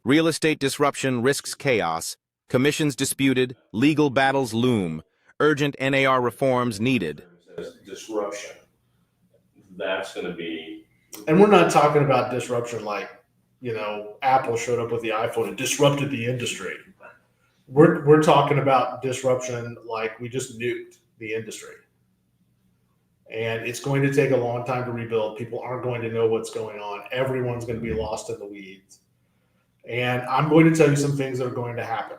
Real estate disruption risks chaos. Commissions disputed. Legal battles loom. Urgent NAR reforms needed. Says disruption. That's going to be. And we're not talking about disruption like, Apple showed up with the iPhone and disrupted the industry. We're talking about disruption like we just nuked the industry. And it's going to take a long time to rebuild. People aren't going to know what's going on. Everyone's going to be lost in the weeds. And I'm going to tell you some things that are going to happen.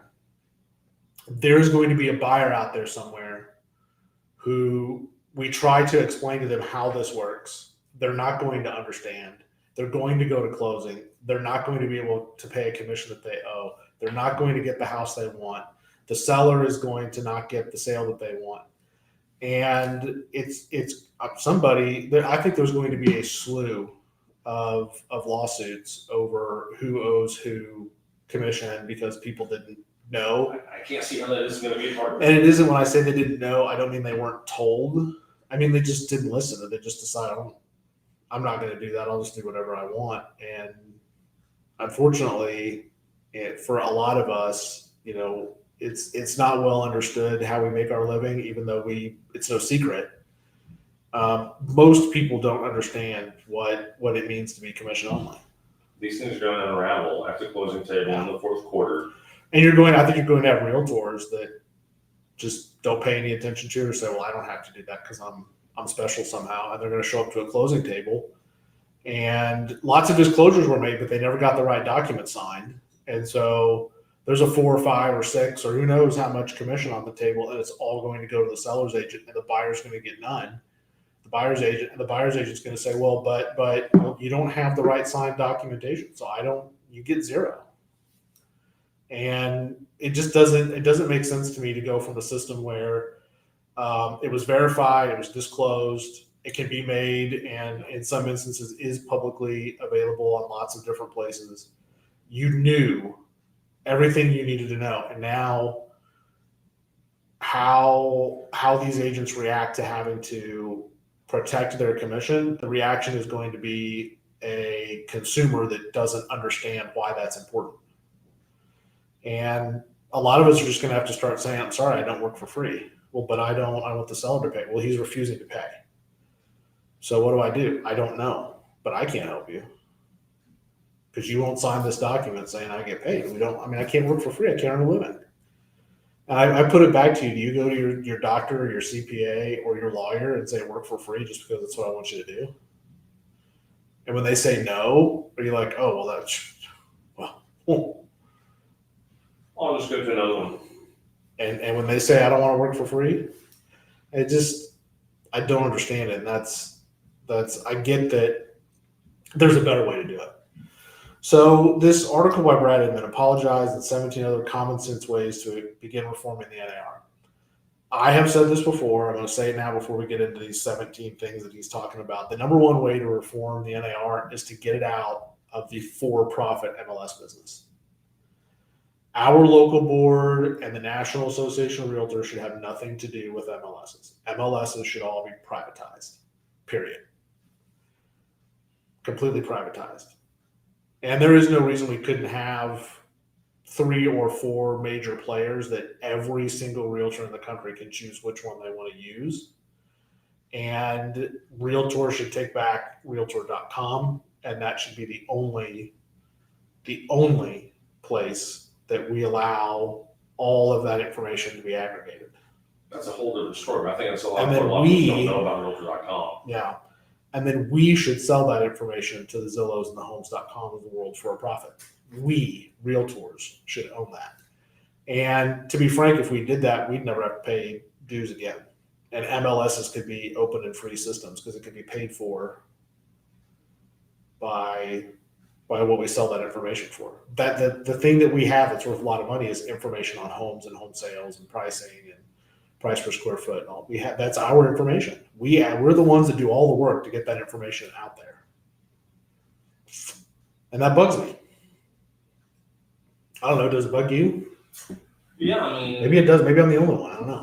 There's going to be a buyer out there somewhere who we try to explain to them how this works. They're not going to understand. They're going to go to closing. They're not going to be able to pay a commission that they owe. They're not going to get the house they want. The seller is going to not get the sale that they want. And it's somebody that I think there's going to be a slew of lawsuits over who owes who commission because people didn't know. I can't see how that is going to be a part of it. And it isn't, when I say they didn't know, I don't mean they weren't told. I mean, they just didn't listen. They just decided, I'm not going to do that. I'll just do whatever I want. And unfortunately, for a lot of us, it's not well understood how we make our living, even though it's no secret. Most people don't understand what it means to be commission only. These things are going to unravel at the closing table in the fourth quarter. And I think you're going to have realtors that just don't pay any attention to it or say, well, I don't have to do that because I'm special somehow. And they're going to show up to a closing table. And lots of disclosures were made, but they never got the right document signed. And so there's a 4 or 5 or 6 or who knows how much commission on the table, and it's all going to go to the seller's agent, and the buyer's going to get none. The buyer's agent's going to say, well, but you don't have the right signed documentation, so you get 0. And it just doesn't make sense to me to go from a system where it was verified, it was disclosed, it can be made, and in some instances is publicly available on lots of different places. You knew everything you needed to know, and now how these agents react to having to protect their commission, the reaction is going to be a consumer that doesn't understand why that's important. And a lot of us are just going to have to start saying, I'm sorry, I don't work for free. Well, but I want the seller to pay. Well, he's refusing to pay. So what do? I don't know, but I can't help you because you won't sign this document saying I get paid. I can't work for free. I can't earn a living. And I put it back to you. Do you go to your doctor or your CPA or your lawyer and say work for free just because that's what I want you to do? And when they say no, are you like, oh, well, I'll just go to another one. And when they say I don't want to work for free, I don't understand it. And I get that there's a better way to do it. So this article by Brad Inman apologized and 17 other common sense ways to begin reforming the NAR. I have said this before. I'm going to say it now before we get into these 17 things that he's talking about. The number one way to reform the NAR is to get it out of the for-profit MLS business. Our local board and the National Association of Realtors should have nothing to do with MLSs. MLSs should all be privatized, period. Completely privatized. And there is no reason we couldn't have 3 or 4 major players that every single realtor in the country can choose which one they want to use. And realtors should take back realtor.com, and that should be the only place that we allow all of that information to be aggregated. That's a whole different story. I think that's a lot And then of people don't know about realtor.com. Yeah. And then we should sell that information to the Zillows and the Homes.com of the world for a profit. We, realtors, should own that. And to be frank, if we did that, we'd never have to pay dues again. And MLSs could be open and free systems because it could be paid for by what we sell that information for. The thing that we have that's worth a lot of money is information on homes and home sales and pricing and price per square foot and all. That's our information. We're the ones that do all the work to get that information out there. And that bugs me. I don't know, does it bug you? Yeah, I mean, Maybe it does. Maybe I'm the only one. I don't know.